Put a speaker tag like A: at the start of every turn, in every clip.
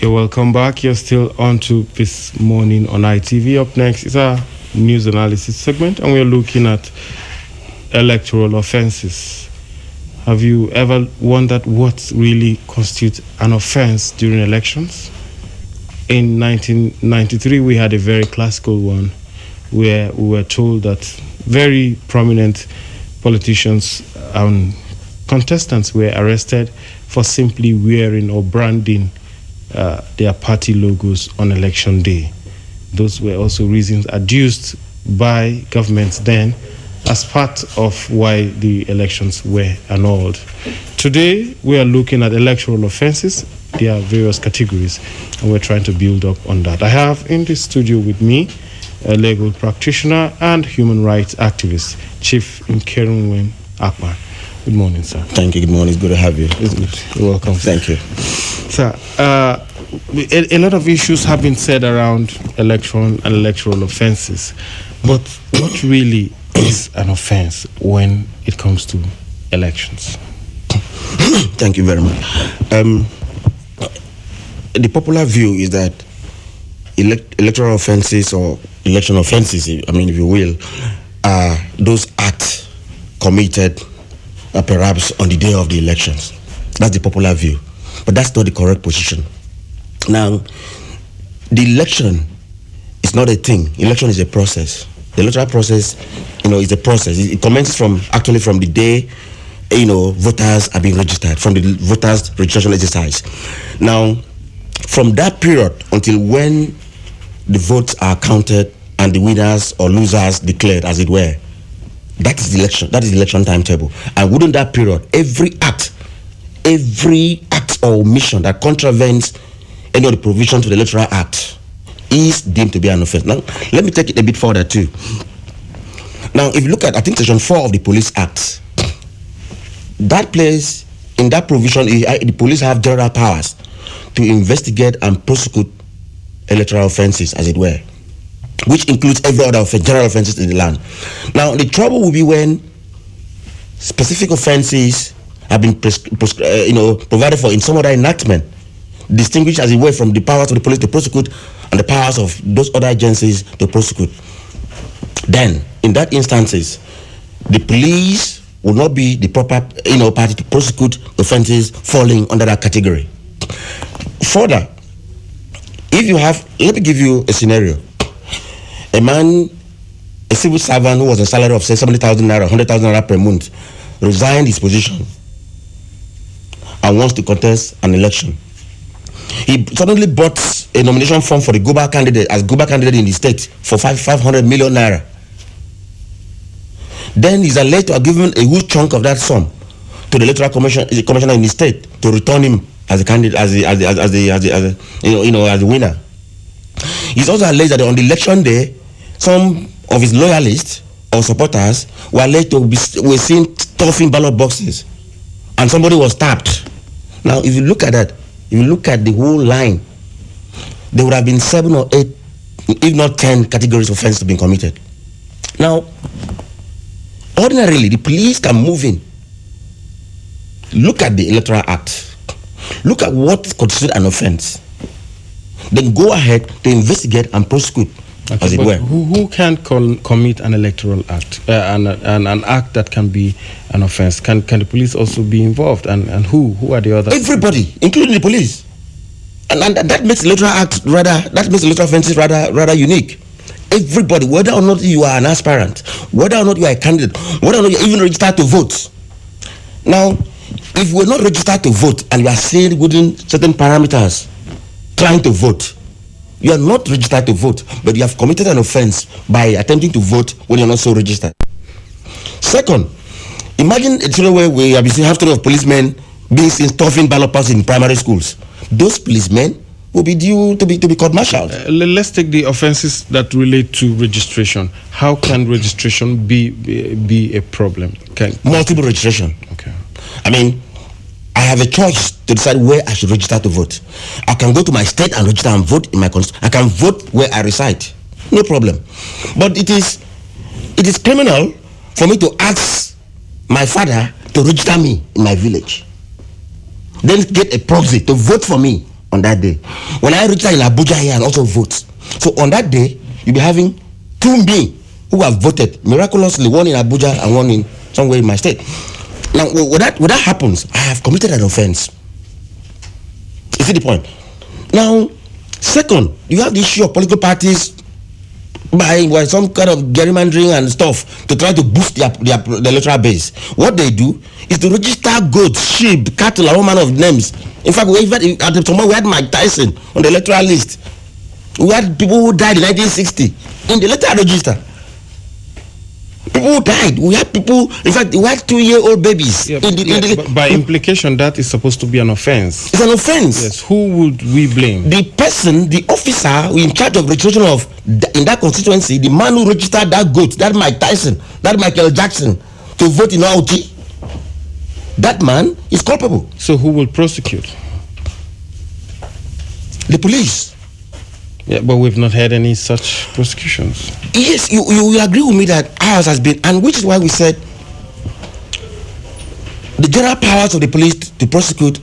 A: You're welcome back. You're still on to This Morning on ITV. Up next is our news analysis segment, and we're looking at electoral offences. Have you ever wondered what really constitutes an offence during elections? In 1993, we had a very classical one where we were told that very prominent politicians and contestants were arrested for simply wearing or branding their party logos on election day. Those were also reasons adduced by governments then as part of why the elections were annulled. Today, we are looking at electoral offences. There are various categories, and we're trying to build up on that. I have in the studio with me a legal practitioner and human rights activist, Chief Nkerunwen Akpan. Good morning, sir.
B: Thank you. Good morning. It's good to have you.
A: It's good. You're welcome.
B: Thank you.
A: Sir, a lot of issues have been said around election and electoral offences, but what really is an offence when it comes to elections?
B: Thank you very much. The popular view is that electoral offences or election offences, if you will, are those acts committed perhaps on the day of the elections. That's the popular view. But that's not the correct position. Now, the election is not a thing. Election is a process. The electoral process, is a process. It commences from the day, voters are being registered, from the voters registration exercise. Now, from that period until when the votes are counted and the winners or losers declared, as it were, that is the election. That is the election timetable. And within that period, every act or omission that contravenes any of the provisions of the Electoral Act is deemed to be an offence. Now, let me take it a bit further too. Now, if you look at, I think, Section 4 of the Police Act, that place, in that provision, the police have general powers to investigate and prosecute electoral offences, as it were, which includes every other general offences in the land. Now, the trouble will be when specific offences have been provided for in some other enactment, distinguished, as it were, from the powers of the police to prosecute and the powers of those other agencies to prosecute. Then, in that instances, the police will not be the proper party to prosecute offences falling under that category. Further, if you have, let me give you a scenario. A civil servant who was a salary of say 70,000 naira, 100,000 naira per month, resigned his position and wants to contest an election. He suddenly bought a nomination form for the Global candidate in the state for 500 million naira. Then he's alleged to have given a huge chunk of that sum to the electoral commissioner in the state to return him as a candidate, as a winner. He's also alleged that on the election day, some of his loyalists or supporters were alleged to be seen stuffing ballot boxes, and somebody was tapped. Now, if you look at that, if you look at the whole line, there would have been 7 or 8, if not 10 categories of offenses being committed. Now, ordinarily, the police can move in, look at the Electoral Act, look at what constitutes an offense, then go ahead to investigate and prosecute, as it were.
A: Who can commit an electoral act, an act that can be an offense? Can the police also be involved? And who are the others?
B: Everybody, including the police. And that makes the electoral act electoral offenses rather unique. Everybody, whether or not you are an aspirant, whether or not you are a candidate, whether or not you are even registered to vote. Now, if we're not registered to vote and you are seen within certain parameters trying to vote, you are not registered to vote, but you have committed an offense by attempting to vote when you're not so registered. Second, imagine a scenario where we have seen half of policemen being seen stuffing ballot boxes in primary schools. Those policemen will be due to be court-martialed.
A: Let's take the offenses that relate to registration. How can registration be a problem?
B: Multiple registration.
A: Okay.
B: I have a choice to decide where I should register to vote. I can go to my state and register and vote in my constituency. I can vote where I reside. No problem. But it is criminal for me to ask my father to register me in my village. Then get a proxy to vote for me on that day. When I register in Abuja here and also vote, so on that day, you'll be having 2 me who have voted miraculously, one in Abuja and one in somewhere in my state. Now, when that happens, I have committed an offense. You see the point? Now, second, you have the issue of political parties by some kind of gerrymandering and stuff to try to boost the electoral base. What they do is to register goats, sheep, cattle, and all manner of names. In fact, we had Mike Tyson on the electoral list. We had people who died in 1960 in the electoral register. People who died. We had people, in fact, we had 2-year-old babies.
A: Yeah, by implication, that is supposed to be an offense.
B: It's an offense.
A: Yes. Who would we blame?
B: The person, the officer in charge of registration of, in that constituency, the man who registered that goat, that Mike Tyson, that Michael Jackson, to vote in OUT, that man is culpable.
A: So who will prosecute?
B: The police.
A: Yeah, but we've not had any such prosecutions.
B: Yes, you agree with me that ours has been, and which is why we said the general powers of the police to prosecute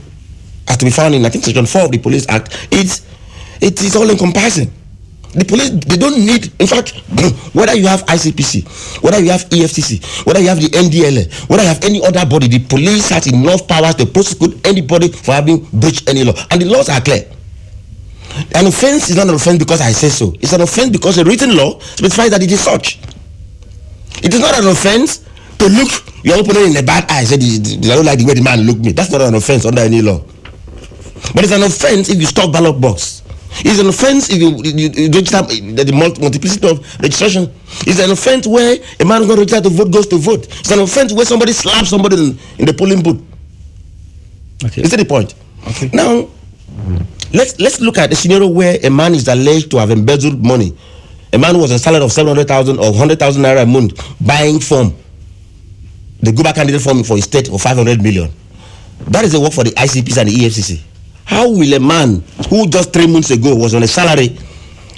B: has to be found in, I think, Section 4 of the Police Act. It is all encompassing. The police, they don't need, in fact, whether you have ICPC, whether you have EFCC, whether you have the NDLA, whether you have any other body, the police has enough powers to prosecute anybody for having breached any law. And the laws are clear. An offense is not an offense because I say so. It's an offense because the written law specifies that it is such. It is not an offense to look your opponent in the bad eye. Say, I don't like the way the man looked me. That's not an offense under any law. But it's an offense if you stop ballot box. It's an offense if you register the multiplicity of registration. It's an offense where a man who's going to register to vote goes to vote. It's an offense where somebody slaps somebody in the polling booth.
A: Okay.
B: Is that the point?
A: Okay.
B: Now, let's look at a scenario where a man is alleged to have embezzled money. A man who was a salary of 700,000 or 100,000 naira a month buying form. They go back candidate form for his state for 500 million. That is a work for the ICPs and the EFCC. How will a man who just 3 months ago was on a salary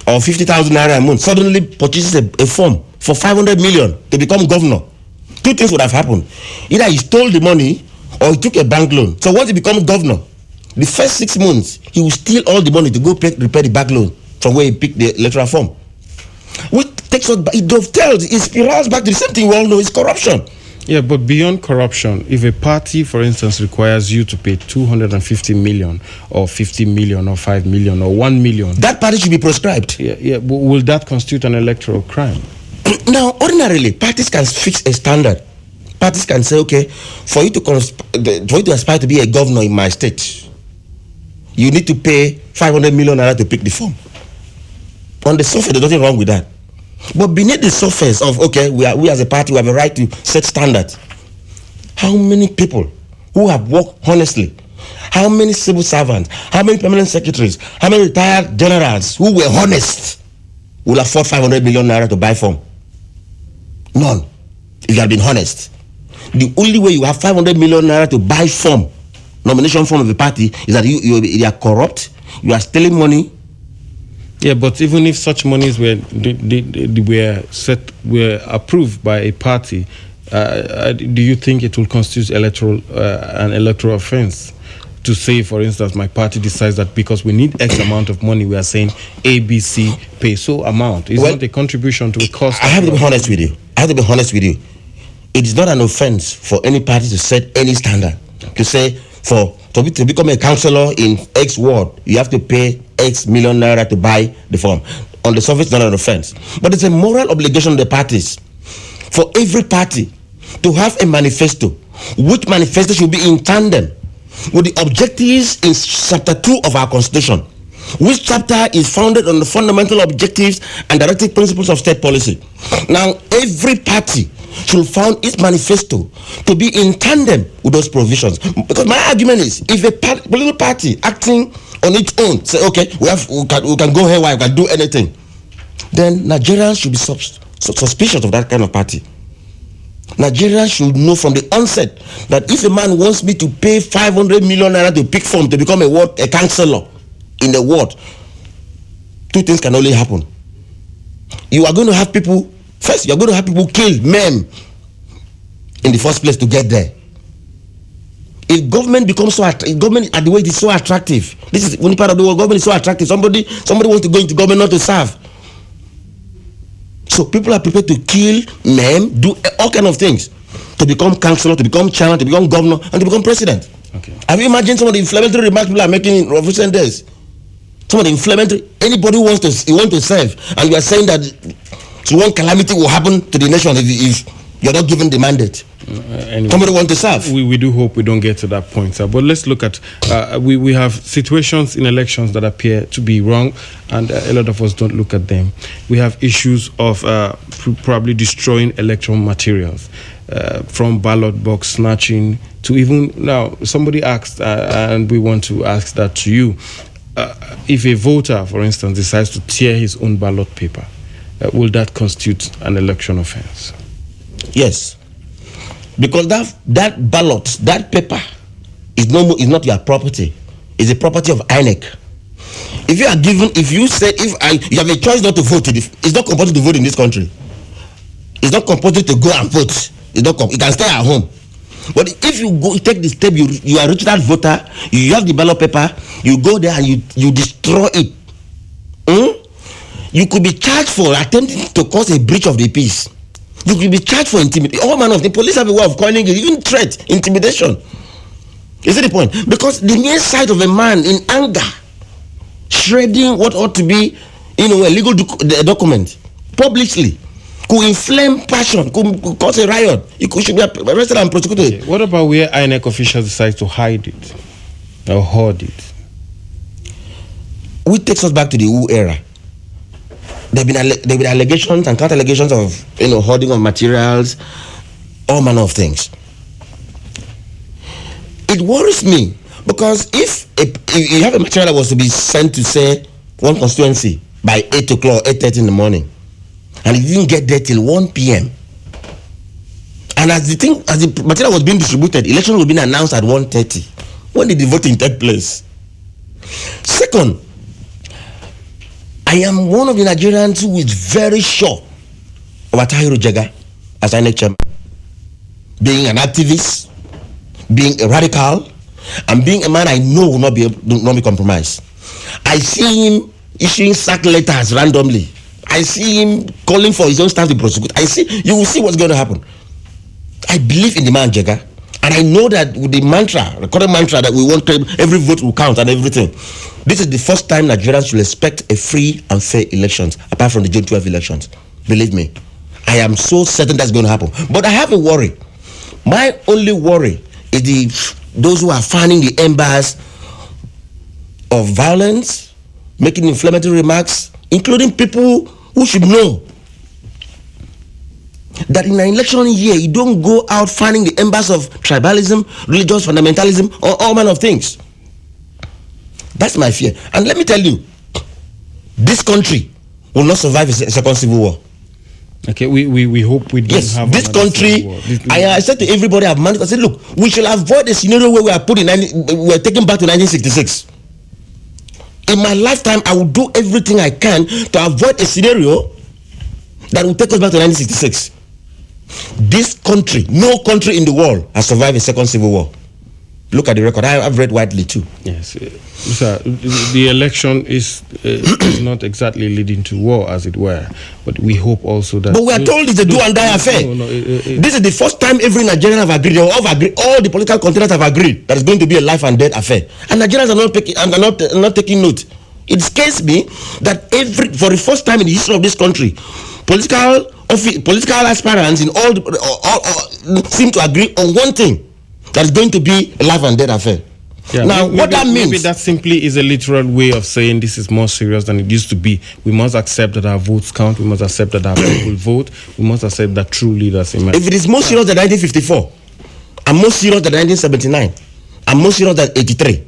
B: of 50,000 naira a month suddenly purchases a form for 500 million to become governor? Two things would have happened. Either he stole the money or he took a bank loan. So once he becomes governor, the first 6 months, he will steal all the money to go repay the bank loan from where he picked the electoral form. Which takes us, it dovetails, it spirals back to the same thing we all know is corruption.
A: Yeah, but beyond corruption, if a party, for instance, requires you to pay 250 million or 50 million or 5 million or 1 million,
B: that party should be proscribed.
A: Yeah. Will that constitute an electoral crime?
B: Now, ordinarily, parties can fix a standard. Parties can say, okay, for you to aspire to be a governor in my state, you need to pay 500 million naira to pick the form. On the surface, there's nothing wrong with that. But beneath the surface of, okay, we as a party, we have a right to set standards. How many people who have worked honestly, how many civil servants, how many permanent secretaries, how many retired generals who were honest will afford 500 million naira to buy form? None. If you have been honest. The only way you have 500 million naira to buy form, nomination form of a party, is that you are corrupt, you are stealing money.
A: Yeah, but even if such monies were approved by a party, do you think it will constitute an electoral offense? To say, for instance, my party decides that because we need X amount of money, we are saying ABC pay so amount. It's not a contribution to a cost.
B: I have to be honest with you. It is not an offense for any party to set any standard. To say, to become a councillor in X ward, you have to pay X million naira to buy the form. On the surface, it's not an offense. But it's a moral obligation of the parties for every party to have a manifesto, which manifesto should be in tandem with the objectives in chapter 2 of our constitution, which chapter is founded on the fundamental objectives and directive principles of state policy. Now, every party should found its manifesto to be in tandem with those provisions. Because my argument is, if a political party acting on its own say, okay, we can go here, we can do anything, then Nigerians should be suspicious of that kind of party. Nigerians should know from the onset that if a man wants me to pay 500 million naira to pick form to become a councillor in the ward, two things can only happen. You are going to have people killed, men, in the first place to get there. if government becomes government at the way it is so attractive, this is one part of the world, government is so attractive, somebody wants to go into government not to serve. So people are prepared to kill, maim, do all kind of things to become councillor, to become chairman, to become governor, and to become president.
A: Okay.
B: Have you imagined some of the inflammatory remarks people are making in recent days? Some of the inflammatory, anybody who wants to serve, and you are saying that one calamity will happen to the nation if you're not given the mandate. Anyway, somebody want to serve.
A: We do hope we don't get to that point, sir. But let's look at we have situations in elections that appear to be wrong, and a lot of us don't look at them. We have issues of probably destroying electoral materials, from ballot box snatching to even now. Somebody asked, and we want to ask that to you: if a voter, for instance, decides to tear his own ballot paper, will that constitute an election offense?
B: Yes. Because that ballot, that paper is not your property. It's the property of INEC. If you have a choice not to vote, it's not compulsory to vote in this country. It's not compulsory to go and vote. You can stay at home. But if you take the step, you are a registered voter, you have the ballot paper, you go there and you destroy it. You could be charged for attempting to cause a breach of the peace. You could be charged for intimidation. All manner of things. Police have a way of calling it, even threat, intimidation. You see the point? Because the mere sight of a man in anger shredding what ought to be, a legal document publicly could inflame passion, could cause a riot. You should be arrested and prosecuted.
A: Okay. What about where INEC officials decide to hide it or hoard it?
B: Which takes us back to the WHO era. There have been allegations and counter allegations of hoarding of materials, all manner of things. It worries me because if you have a material that was to be sent to say one constituency by 8 o'clock, 8:30 in the morning, and it didn't get there till 1 p.m. And as the material was being distributed, election was being announced at 1:30. When did the voting take place? Second, I am one of the Nigerians who is very sure of Atahiru Jega as INEC chairman. Being an activist, being a radical, and being a man I know will not be compromised. I see him issuing sack letters randomly. I see him calling for his own staff to prosecute. You will see what's going to happen. I believe in the man Jega, and I know that with the current mantra that we want every vote will count and everything. This is the first time Nigerians should expect a free and fair elections, apart from the June 12 elections. Believe me, I am so certain that's going to happen. But I have a worry. My only worry is those who are fanning the embers of violence, making inflammatory remarks, including people who should know that in an election year, you don't go out fanning the embers of tribalism, religious fundamentalism, or all manner of things. That's my fear. And let me tell you, this country will not survive a second civil war.
A: Okay, we hope we don't have
B: this country. I said to everybody I've managed, I said, look, we shall avoid a scenario where we are taken back to 1966. In my lifetime, I will do everything I can to avoid a scenario that will take us back to 1966. This country, no country in the world has survived a second civil war. Look at the record. I've read widely too.
A: Yes, sir. The election is not exactly leading to war, as it were, but we hope also that.
B: But we are told it's a do and die affair. This is the first time every Nigerian have agreed, or all the political contenders have agreed that it's going to be a life and death affair, and Nigerians are not taking note. It scares me that for the first time in the history of this country, political aspirants in all seem to agree on one thing. That is going to be a life and death affair.
A: Yeah,
B: now, what that means...
A: Maybe that simply is a literal way of saying this is more serious than it used to be. We must accept that our votes count. We must accept that our people vote. We must accept that true leaders emerge.
B: If it is more serious than 1954, and more serious than 1979, and more serious than 83...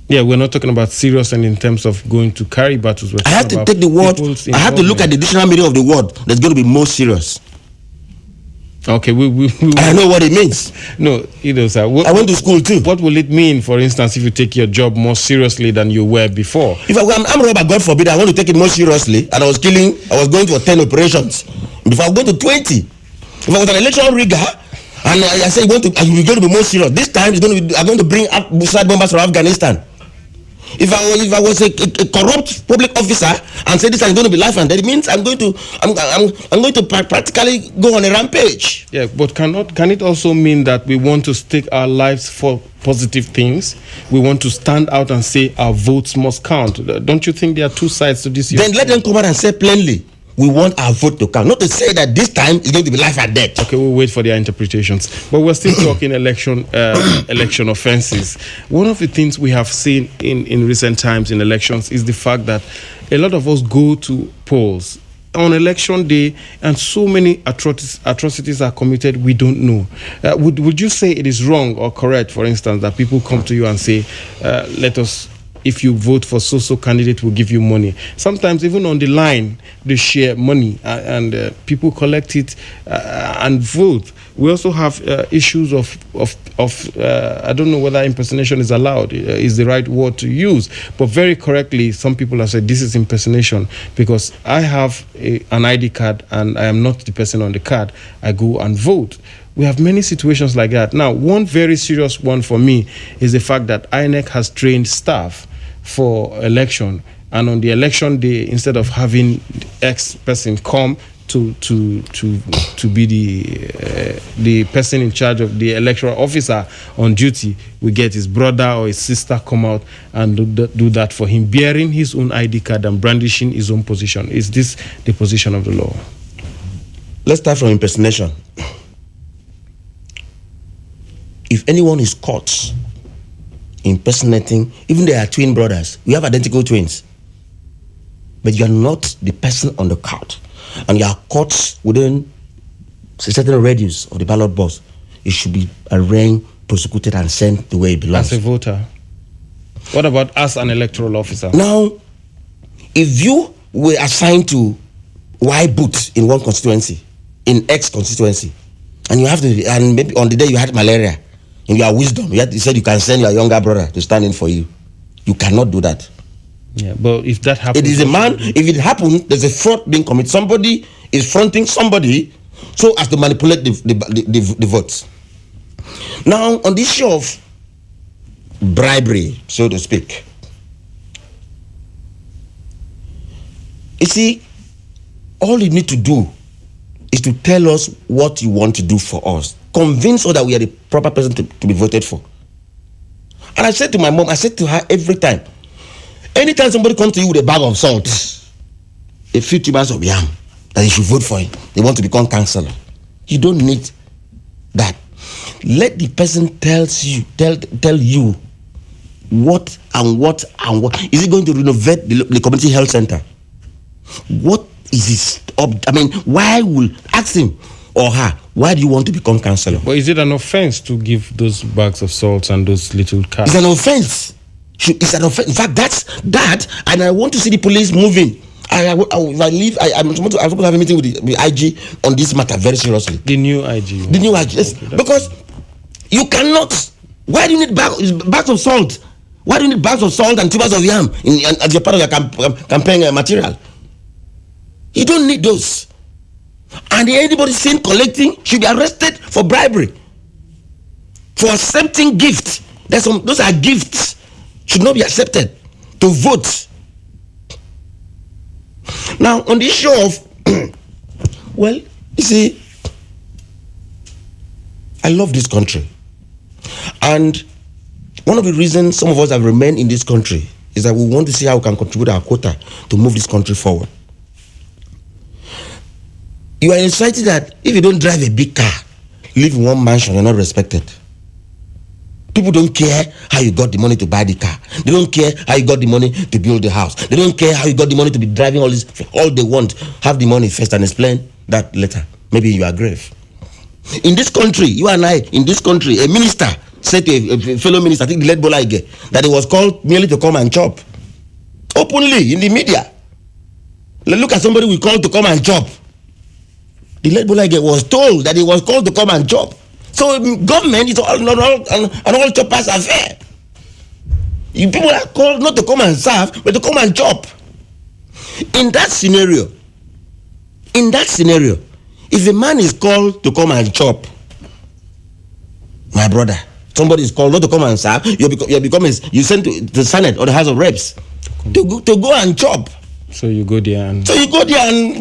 A: Yeah, we're not talking about serious and in terms of going to carry battles.
B: I have to take the word... I have to look at the dictionary meaning of the word that's going to be more serious.
A: Okay,
B: I know what it means.
A: No, sir.
B: I went to school too.
A: What will it mean, for instance, if you take your job more seriously than you were before?
B: If I'm robber, God forbid, I want to take it more seriously, and I was going to 10 operations. Before I was going to 20. If I was an election rigger, And I said, we're going to be more serious. This time, I'm going to bring up suicide bombers from Afghanistan. If I was a corrupt public officer and say this is going to be life and death, it means I'm going to practically go on a rampage.
A: Yeah, but can it also mean that we want to stake our lives for positive things? We want to stand out and say our votes must count. Don't you think there are two sides to this?
B: Then let them come out and say plainly, we want our vote to count. Not to say that this time is going to be life and death.
A: Okay, we'll wait for their interpretations. But we're still talking election offenses. One of the things we have seen in recent times in elections is the fact that a lot of us go to polls on election day and so many atrocities are committed we don't know. Would you say it is wrong or correct, for instance, that people come to you and say, if you vote for so candidate, we'll give you money. Sometimes even on the line, they share money and people collect it and vote. We also have issues of I don't know whether impersonation is allowed, is the right word to use, but very correctly, some people have said this is impersonation because I have an ID card and I am not the person on the card. I go and vote. We have many situations like that. Now, one very serious one for me is the fact that INEC has trained staff for election, and on the election day, instead of having X person come to be the person in charge of the electoral officer on duty, we get his brother or his sister come out and do that for him, bearing his own ID card and brandishing his own position. Is this the position of the law?
B: Let's start from impersonation. If anyone is caught impersonating, even they are twin brothers, we have identical twins, but you are not the person on the card, and you are caught within a certain radius of the ballot box, it should be arraigned, prosecuted, and sent the way it belongs.
A: As a voter. What about as an electoral officer?
B: Now, if you were assigned to Y booth in one constituency, in X constituency, and you have to, and maybe on the day you had malaria, in your wisdom, you said you can send your younger brother to stand in for you. You cannot do that.
A: Yeah, but if that happens,
B: it is a man. If it happens, there's a fraud being committed. Somebody is fronting somebody so as to manipulate the votes. Now, on the issue of bribery, so to speak, you see, all you need to do is to tell us what you want to do for us. Convince her that we are the proper person to be voted for. And I said to my mom, I said to her every time, anytime somebody comes to you with a bag of salt, a few tubers of yam, that you should vote for him, they want to become councillor. You don't need that. Let the person tell you what and what and what. Is he going to renovate the community health center? What is his why will ask him or her, why do you want to become councillor?
A: But is it an offense to give those bags of salt and those little cards?
B: It's an offense. It's an offense. In fact, that's that, and I want to see the police moving. If I leave, I'm supposed to have a meeting with the IG on this matter very seriously.
A: The new IG.
B: The new IG, yes. Okay, because you cannot. Why do you need bags of salt? Why do you need bags of salt and tubers of yam as your part of your campaign material? You don't need those. And anybody seen collecting should be arrested for bribery, for accepting gifts. Those are gifts, should not be accepted to vote. Now, on the issue of, well, you see, I love this country, and one of the reasons some of us have remained in this country is that we want to see how we can contribute our quota to move this country forward. You are excited that if you don't drive a big car, live in one mansion, you're not respected. People don't care how you got the money to buy the car. They don't care how you got the money to build the house. They don't care how you got the money to be driving all this. All they want, have the money first and explain that later. Maybe in your grave. In this country, you and I, in this country, a minister said to a fellow minister, I think the late Bola Ige, that he was called merely to come and chop. Openly, in the media. Look at somebody we called to come and chop. The late Bola Ige was told that he was called to come and chop. So government is all choppers affair. People are called not to come and serve, but to come and chop. In that scenario, if a man is called to come and chop, my brother. Somebody is called not to come and serve. You sent to the Senate or the House of Reps to go and chop.
A: So you go there and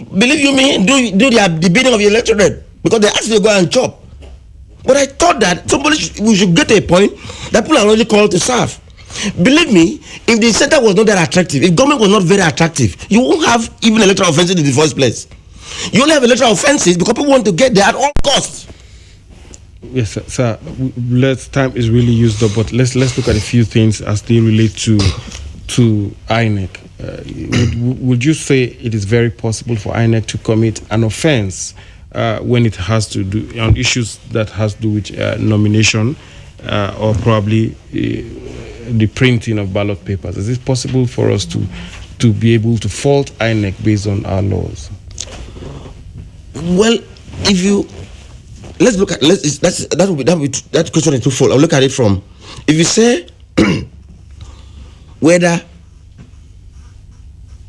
B: believe you me, do the bidding of the electorate because they asked you to go and chop. But I thought that we should get to a point that people are already called to serve. Believe me, if the center was not that attractive, if government was not very attractive, you won't have even electoral offences in the first place. You only have electoral offences because people want to get there at all costs.
A: Yes, sir. Time is really used up, but let's look at a few things as they relate to INEC. Would you say it is very possible for INEC to commit an offense when it has to do on issues that has to do with nomination or probably the printing of ballot papers? Is it possible for us to be able to fault INEC based on our laws?
B: Well, if you let's look at that question is twofold. I'll look at it from if you say whether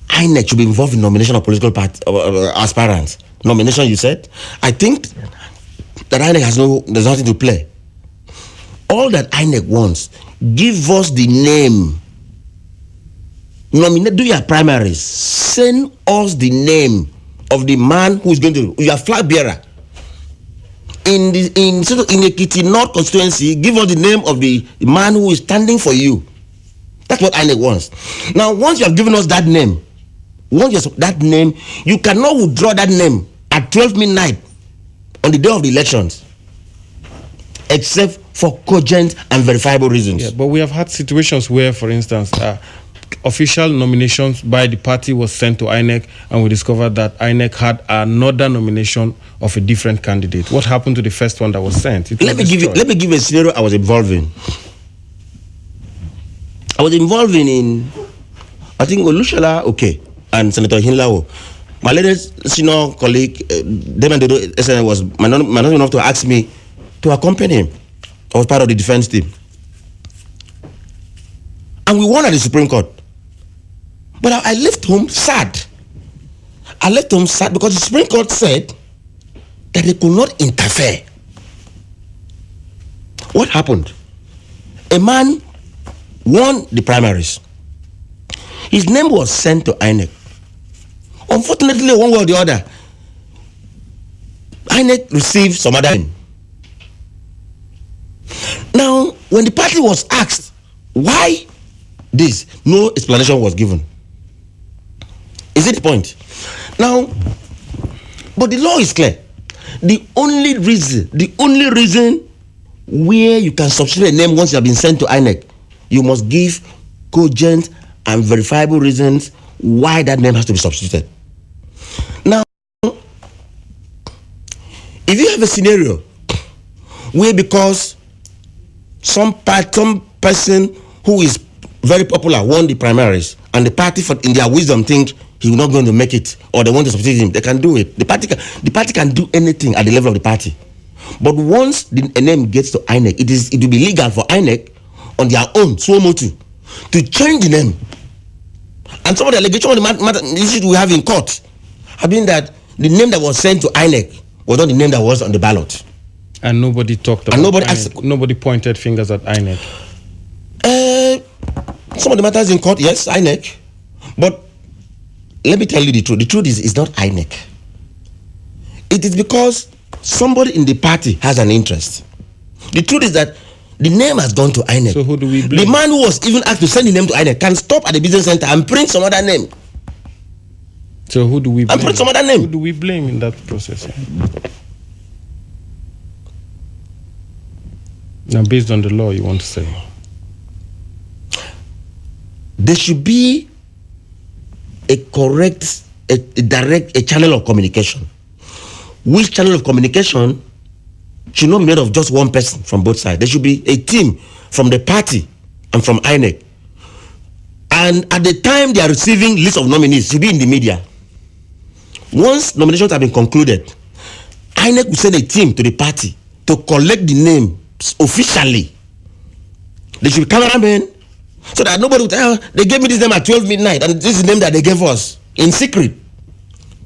B: INEC should be involved in nomination of political party aspirants. Nomination, you said. I think that INEC there's nothing to play. All that INEC wants, give us the name. Nominate, do your primaries. Send us the name of the man who is going to your flag bearer. In Ekiti North constituency, give us the name of the man who is standing for you. That's what INEC wants. Now, once you have given us that name, you cannot withdraw that name at 12 midnight on the day of the elections, except for cogent and verifiable reasons.
A: Yeah, but we have had situations where, for instance, official nominations by the party was sent to INEC, and we discovered that INEC had another nomination of a different candidate. What happened to the first one that was sent?
B: Let me give a scenario I was involved in. I was involved in, I think, Olushola, and Senator Hinlawo. My latest senior colleague, Demandero SN, was not enough to ask me to accompany him. I was part of the defense team. And we won at the Supreme Court. But I left home sad. I left home sad because the Supreme Court said that they could not interfere. What happened? A man won the primaries. His name was sent to INEC. Unfortunately, one way or the other, INEC received some other name. Now, when the party was asked why this, no explanation was given. Is it the point? Now, but the law is clear. The only reason where you can substitute a name once you have been sent to INEC, you must give cogent and verifiable reasons why that name has to be substituted. Now, if you have a scenario where because some person who is very popular won the primaries and the party in their wisdom think he's not going to make it or they want to substitute him, they can do it. The party can do anything at the level of the party. But once a name gets to INEC, it will be legal for INEC on their own to change the name. And some of the allegations of the issues we have in court have been that the name that was sent to INEC was not the name that was on the ballot.
A: And nobody talked about INEC. Nobody pointed fingers at INEC.
B: Some of the matters in court, yes, INEC. But let me tell you the truth. The truth is not INEC. It is because somebody in the party has an interest. The truth is that the name has gone to INEC.
A: So who do we blame?
B: The man who was even asked to send the name to INEC can stop at the business center and print some other name.
A: So who do we blame?
B: And print some other name.
A: Who do we blame in that process? Now, based on the law, you want to say?
B: There should be a correct, a channel of communication. Which channel of communication should not be made of just one person from both sides. There should be a team from the party and from INEC. And at the time they are receiving list of nominees, it should be in the media. Once nominations have been concluded, INEC will send a team to the party to collect the names officially. There should be cameramen so that nobody will tell, they gave me this name at 12 midnight and this is the name that they gave us in secret.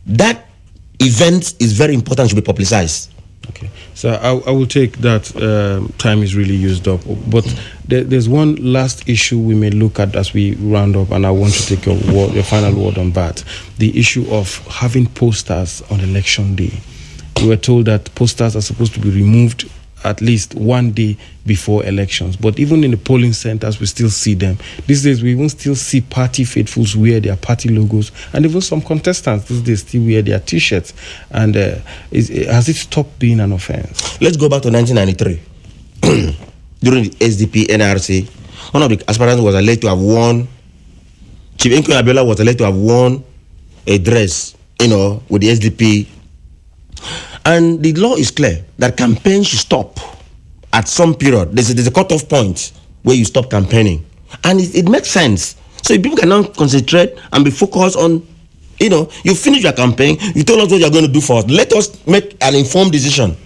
B: That event is very important, should be publicized.
A: Okay. So I will take that. Time is really used up, but there's one last issue we may look at as we round up, and I want to take your final word on that. The issue of having posters on election day. We were told that posters are supposed to be removed at least one day before elections. But even in the polling centers, we still see them. These days, we even still see party faithfuls wear their party logos. And even some contestants these days still wear their T-shirts. And has it stopped being an offense?
B: Let's go back to 1993. During the SDP NRC, one of the aspirants was alleged to have worn, Chief Enko Abiola was alleged to have worn a dress, with the SDP. And the law is clear that campaign should stop at some period. There's a cutoff point where you stop campaigning. And it makes sense. So if people cannot concentrate and be focused on, you finish your campaign, you tell us what you're going to do for us. Let us make an informed decision.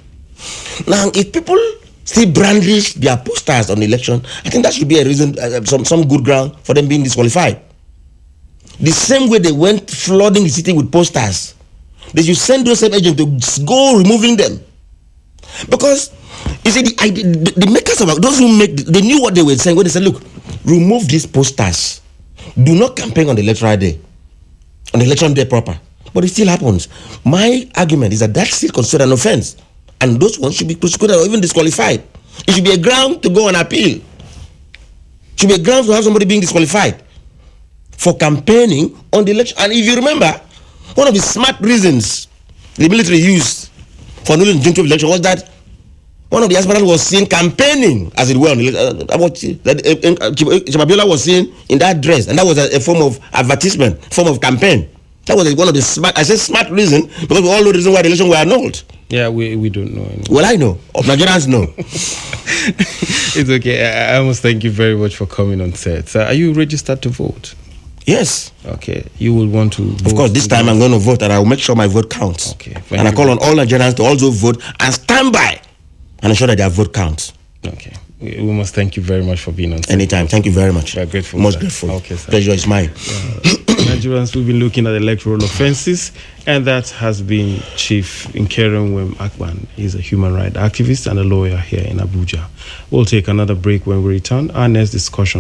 B: Now, if people still brandish their posters on the election, I think that should be a reason, some good ground for them being disqualified. The same way they went flooding the city with posters, they should send those same agents to go removing them. Because, you see, the makers of those who they knew what they were saying when they said, look, remove these posters. Do not campaign on the electoral day, on the election day proper. But it still happens. My argument is that that's still considered an offense. And those ones should be prosecuted or even disqualified. It should be a ground to go on appeal. It should be a ground to have somebody being disqualified for campaigning on the election. And if you remember, one of the smart reasons the military used for annulling the joint election was that one of the aspirants was seen campaigning, as it were, on the Abiola was seen in that dress, and that was a form of advertisement, form of campaign. That was one of the smart reason, because we all know the reason why the election were annulled.
A: Yeah, we don't know anymore.
B: Well, I know. Nigerians know.
A: It's okay. I must thank you very much for coming on set. So, are you registered to vote?
B: Yes.
A: Okay. You will want to vote.
B: Of course, this time I'm going to vote, and I will make sure my vote counts.
A: Okay.
B: And I call on all Nigerians to also vote and stand by and ensure that their vote counts.
A: Okay. We must thank you very much for being on set.
B: Anytime. Thank you very much.
A: We are grateful.
B: Most grateful.
A: Okay, sir.
B: Pleasure is mine.
A: Nigerians, we've been looking at electoral offenses, and that has been Chief Nkerem Akpan. He's a human rights activist and a lawyer here in Abuja. We'll take another break. When we return, our next discussion